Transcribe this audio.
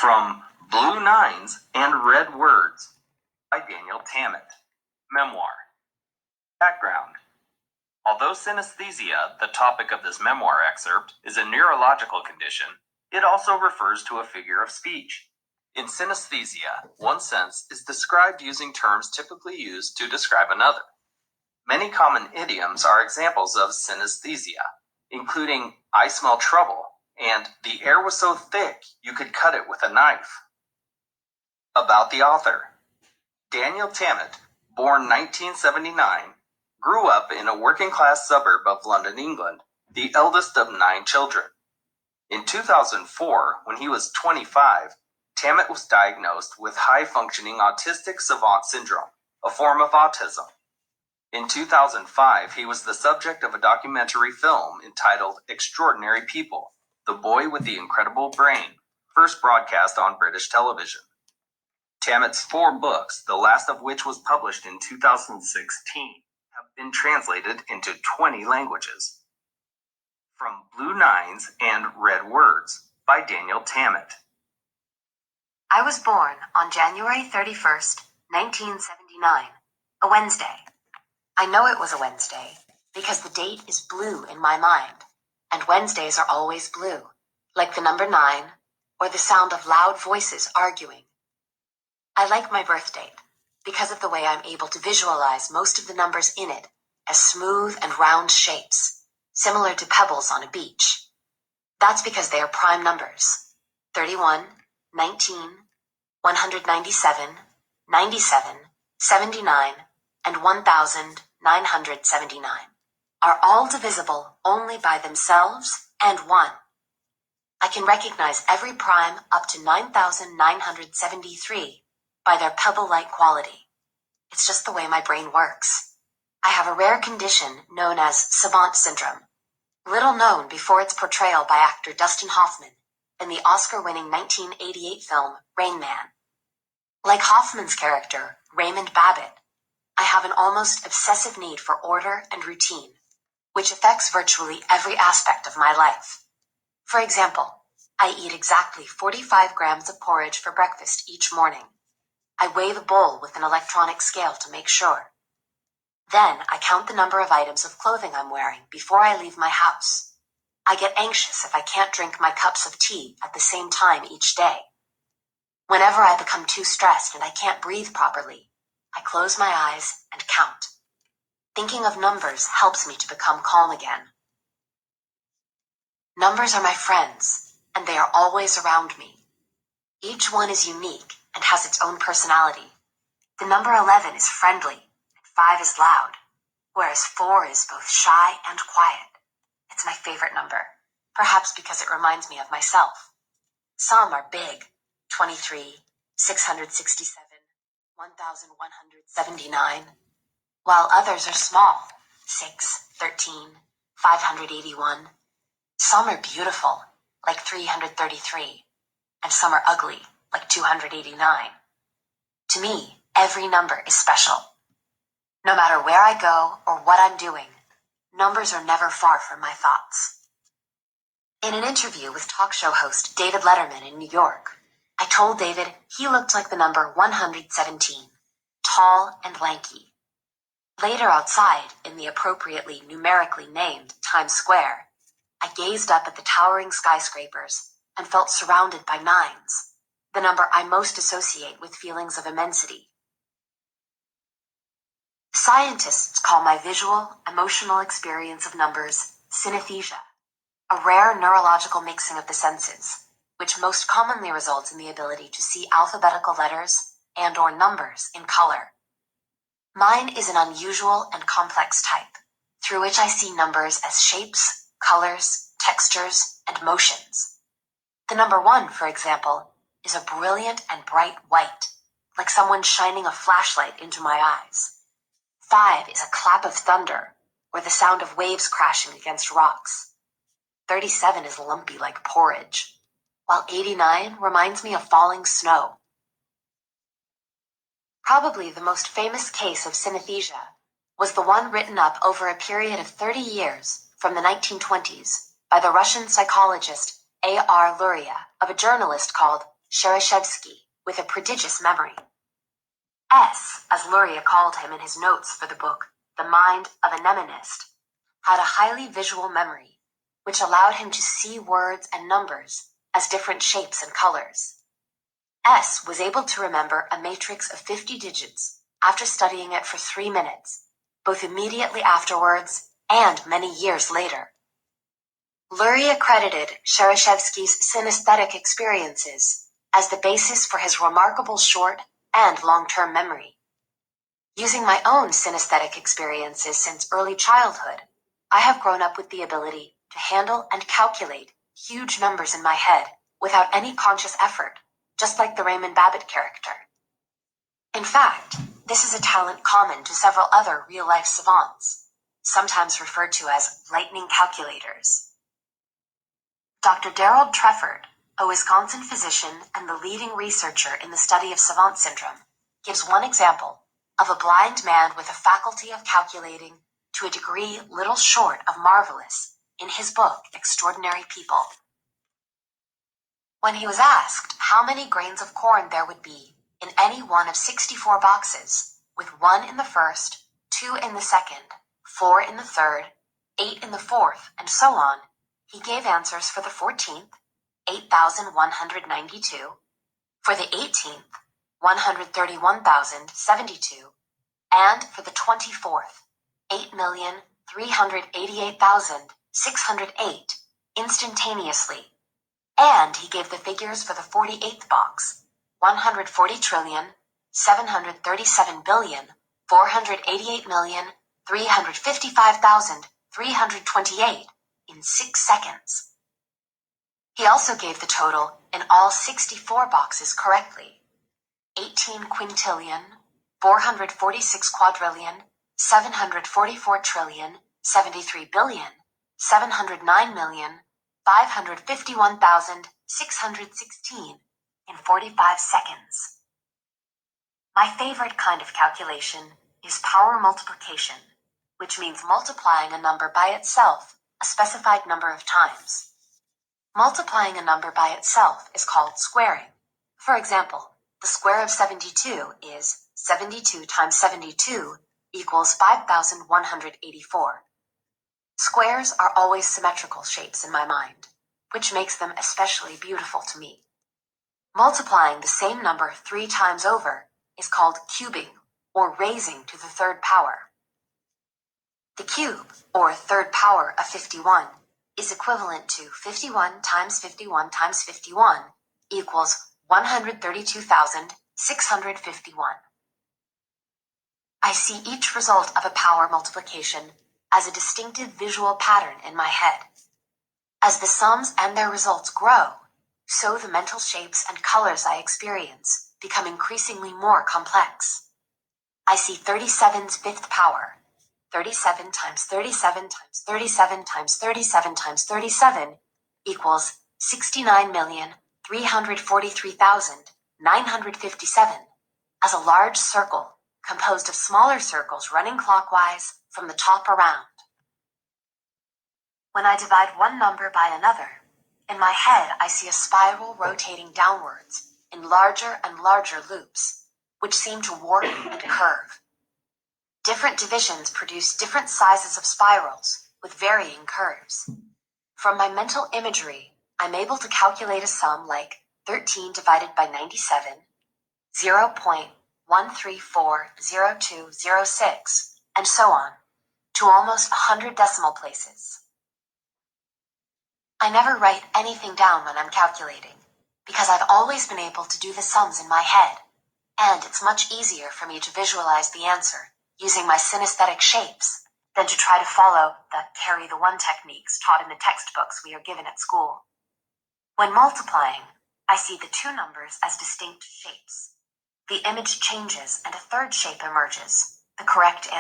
From Blue Nines and Red Words by Daniel Tammet. Memoir. Background. Although synesthesia, the topic of this memoir excerpt, is a neurological condition, it also refers to a figure of speech. In synesthesia, one sense is described using terms typically used to describe another. Many common idioms are examples of synesthesia, including "I smell trouble" and "the air was so thick you could cut it with a knife." About the author. Daniel Tammet, born 1979, grew up in a working-class suburb of London, England, the eldest of 9 children. In 2004, when he was 25, Tammet was diagnosed with high-functioning autistic savant syndrome, a form of autism. In 2005, he was the subject of a documentary film entitled Extraordinary People, The Boy with the Incredible Brain, first broadcast on British television. Tammet's 4 books, the last of which was published in 2016, have been translated into 20 languages. From Blue Nines and Red Words by Daniel Tammet. I was born on January 31st, 1979, a Wednesday. I know it was a Wednesday because the date is blue in my mind, and Wednesdays are always blue, like the number 9 or the sound of loud voices arguing. I like my birth date because of the way I'm able to visualize most of the numbers in it as smooth and round shapes, similar to pebbles on a beach. That's because they are prime numbers. 31, 19, 197, 97, 79, and 1979 are all divisible only by themselves and 1. I can recognize every prime up to 9,973 by their pebble-like quality. It's just the way my brain works. I have a rare condition known as savant syndrome, little known before its portrayal by actor Dustin Hoffman in the Oscar-winning 1988 film Rain Man. Like Hoffman's character, Raymond Babbitt, I have an almost obsessive need for order and routine, which affects virtually every aspect of my life. For example, I eat exactly 45 grams of porridge for breakfast each morning. I weigh the bowl with an electronic scale to make sure. Then I count the number of items of clothing I'm wearing before I leave my house. I get anxious if I can't drink my cups of tea at the same time each day. Whenever I become too stressed and I can't breathe properly, I close my eyes and count. Thinking of numbers helps me to become calm again. Numbers are my friends, and they are always around me. Each one is unique and has its own personality. The number 11 is friendly, and 5 is loud, whereas 4 is both shy and quiet. It's my favorite number, perhaps because it reminds me of myself. Some are big, 23, 667, 1179, while others are small, 6, 13, 581. Some are beautiful, like 333, and some are ugly, like 289. To me, every number is special. No matter where I go or what I'm doing, numbers are never far from my thoughts. In an interview with talk show host David Letterman in New York, I told David he looked like the number 117, tall and lanky. Later outside, in the appropriately numerically named Times Square, I gazed up at the towering skyscrapers and felt surrounded by 9s, the number I most associate with feelings of immensity. Scientists call my visual, emotional experience of numbers synesthesia, a rare neurological mixing of the senses, which most commonly results in the ability to see alphabetical letters and/or numbers in color. Mine is an unusual and complex type, through which I see numbers as shapes, colors, textures, and motions. The number 1, for example, is a brilliant and bright white, like someone shining a flashlight into my eyes. 5 is a clap of thunder, or the sound of waves crashing against rocks. 37 is lumpy like porridge, while 89 reminds me of falling snow. Probably the most famous case of synesthesia was the one written up over a period of 30 years from the 1920s by the Russian psychologist A.R. Luria of a journalist called Shereshevsky with a prodigious memory. S, as Luria called him in his notes for the book The Mind of a Mnemonist, had a highly visual memory, which allowed him to see words and numbers as different shapes and colors. S was able to remember a matrix of 50 digits after studying it for 3 minutes, both immediately afterwards and many years later. Luria credited Shereshevsky's synesthetic experiences as the basis for his remarkable short and long-term memory. Using my own synesthetic experiences since early childhood, I have grown up with the ability to handle and calculate huge numbers in my head without any conscious effort, just like the Raymond Babbitt character. In fact, this is a talent common to several other real-life savants, sometimes referred to as lightning calculators. Dr. Daryl Trefford, a Wisconsin physician and the leading researcher in the study of savant syndrome, gives one example of a blind man with a faculty of calculating to a degree little short of marvelous in his book Extraordinary People. When he was asked how many grains of corn there would be in any one of 64 boxes, with 1 in the first, 2 in the second, 4 in the third, 8 in the fourth, and so on, he gave answers for the 14th, 8,192, for the 18th, 131,072, and for the 24th, 8,388,608, instantaneously. And he gave the figures for the 48th box, 140,737,488,355,328 in 6 seconds. He also gave the total in all 64 boxes correctly. 18 quintillion, 446 quadrillion, 744 trillion, 73 billion, 709,551,616 in 45 seconds. My favorite kind of calculation is power multiplication, which means multiplying a number by itself a specified number of times. Multiplying a number by itself is called squaring. For example, the square of 72 is 72 times 72 equals 5,184. Squares are always symmetrical shapes in my mind, which makes them especially beautiful to me. Multiplying the same number 3 times over is called cubing, or raising to the third power. The cube, or third power of 51, is equivalent to 51 times 51 times 51 equals 132,651. I see each result of a power multiplication as a distinctive visual pattern in my head. As the sums and their results grow, so the mental shapes and colors I experience become increasingly more complex. I see 37's fifth power, 37 times 37 times 37 times 37 times 37 equals 69,343,957, as a large circle composed of smaller circles running clockwise from the top around. When I divide one number by another, in my head I see a spiral rotating downwards in larger and larger loops, which seem to warp and curve. Different divisions produce different sizes of spirals with varying curves. From my mental imagery, I'm able to calculate a sum like 13 divided by 97, 0.1340206, and so on, to almost 100 decimal places. I never write anything down when I'm calculating, because I've always been able to do the sums in my head, and it's much easier for me to visualize the answer using my synesthetic shapes than to try to follow the carry the one techniques taught in the textbooks we are given at school. When multiplying, I see the two numbers as distinct shapes. The image changes and a third shape emerges, the correct answer.